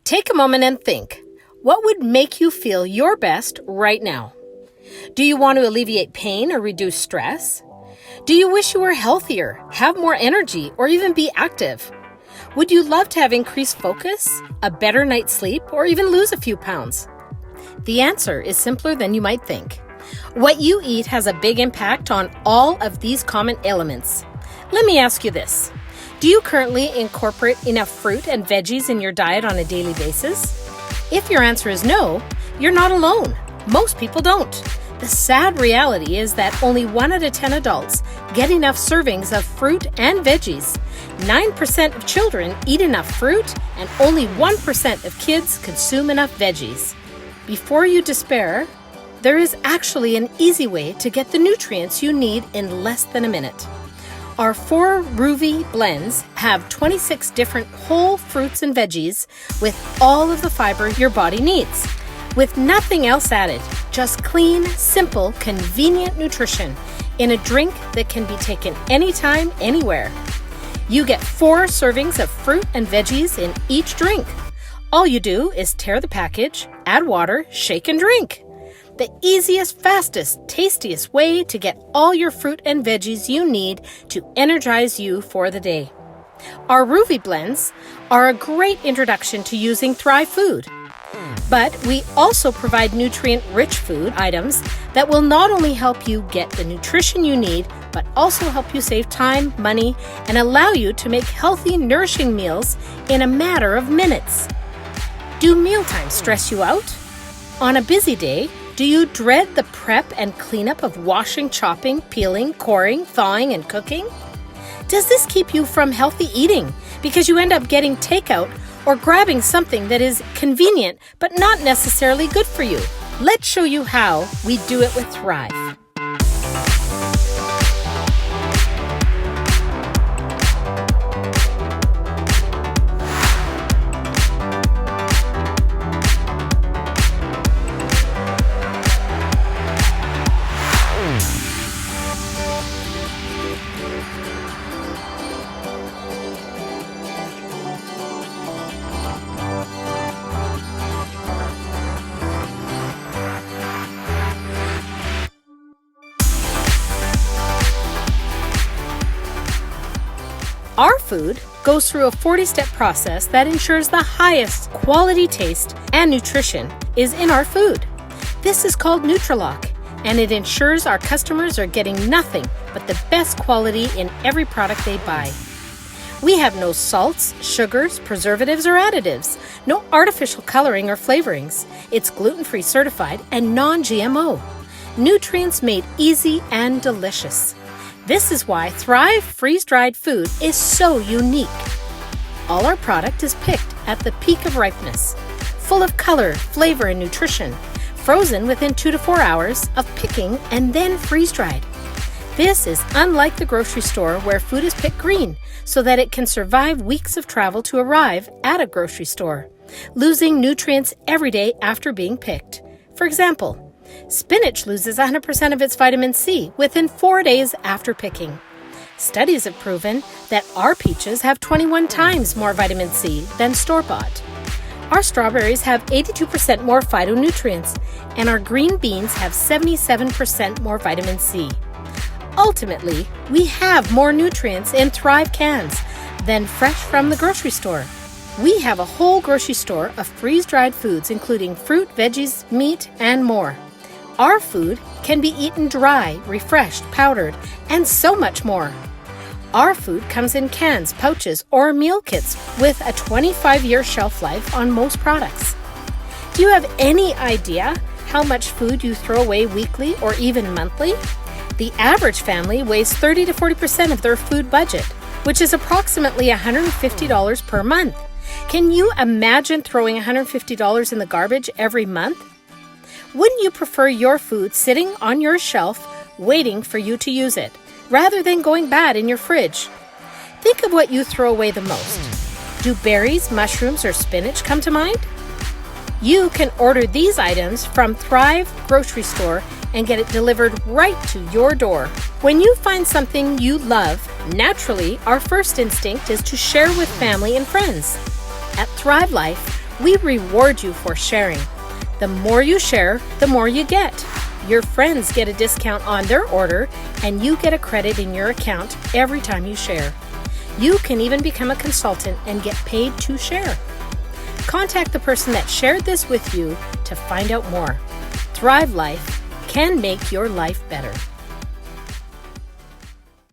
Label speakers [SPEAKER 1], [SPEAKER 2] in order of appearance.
[SPEAKER 1] Take a moment and think. What would make you feel your best right now? Do you want to alleviate pain or reduce stress? Do you wish you were healthier, have more energy, or even be active? Would you love to have increased focus, a better night's sleep, or even lose a few pounds? The answer is simpler than you might think. What you eat has a big impact on all of these common elements. Let me ask you this. Do you currently incorporate enough fruit and veggies in your diet on a daily basis? If your answer is no, you're not alone. Most people don't. The sad reality is that only 1 out of 10 adults get enough servings of fruit and veggies. 9% of children eat enough fruit, and only 1% of kids consume enough veggies. Before you despair, there is actually an easy way to get the nutrients you need in less than a minute. Our 4 Ruvi blends have 26 different whole fruits and veggies with all of the fiber your body needs. With nothing else added, just clean, simple, convenient nutrition in a drink that can be taken anytime, anywhere. You get 4 servings of fruit and veggies in each drink. All you do is tear the package, add water, shake and drink. The easiest, fastest, tastiest way to get all your fruit and veggies you need to energize you for the day. Our Ruvi blends are a great introduction to using Thrive food. But we also provide nutrient-rich food items that will not only help you get the nutrition you need, but also help you save time, money, and allow you to make healthy, nourishing meals in a matter of minutes. Do mealtime stress you out? On a busy day, do you dread the prep and cleanup of washing, chopping, peeling, coring, thawing, and cooking? Does this keep you from healthy eating because you end up getting takeout or grabbing something that is convenient but not necessarily good for you? Let's show you how we do it with Thrive. Our food goes through a 40-step process that ensures the highest quality taste and nutrition is in our food. This is called Nutri-Lock, and it ensures our customers are getting nothing but the best quality in every product they buy. We have no salts, sugars, preservatives, or additives, no artificial coloring or flavorings. It's gluten-free certified and non-GMO. Nutrients made easy and delicious. This is why Thrive freeze-dried food is so unique. All our product is picked at the peak of ripeness, full of color, flavor, and nutrition, frozen within 2 to 4 hours of picking and then freeze-dried. This is unlike the grocery store where food is picked green so that it can survive weeks of travel to arrive at a grocery store, losing nutrients every day after being picked. For example, spinach loses 100% of its vitamin C within 4 days after picking. Studies have proven that our peaches have 21 times more vitamin C than store-bought. Our strawberries have 82% more phytonutrients, and our green beans have 77% more vitamin C. Ultimately, we have more nutrients in Thrive cans than fresh from the grocery store. We have a whole grocery store of freeze-dried foods including fruit, veggies, meat, and more. Our food can be eaten dry, refreshed, powdered, and so much more. Our food comes in cans, pouches, or meal kits with a 25-year shelf life on most products. Do you have any idea how much food you throw away weekly or even monthly? The average family wastes 30 to 40% of their food budget, which is approximately $150 per month. Can you imagine throwing $150 in the garbage every month? Wouldn't you prefer your food sitting on your shelf waiting for you to use it, rather than going bad in your fridge? Think of what you throw away the most. Do berries, mushrooms, or spinach come to mind? You can order these items from Thrive Grocery Store and get it delivered right to your door. When you find something you love, naturally, our first instinct is to share with family and friends. At Thrive Life, We reward you for sharing. The more you share, the more you get. Your friends get a discount on their order, and you get a credit in your account every time you share. You can even become a consultant and get paid to share. Contact the person that shared this with you to find out more. Thrive Life can make your life better.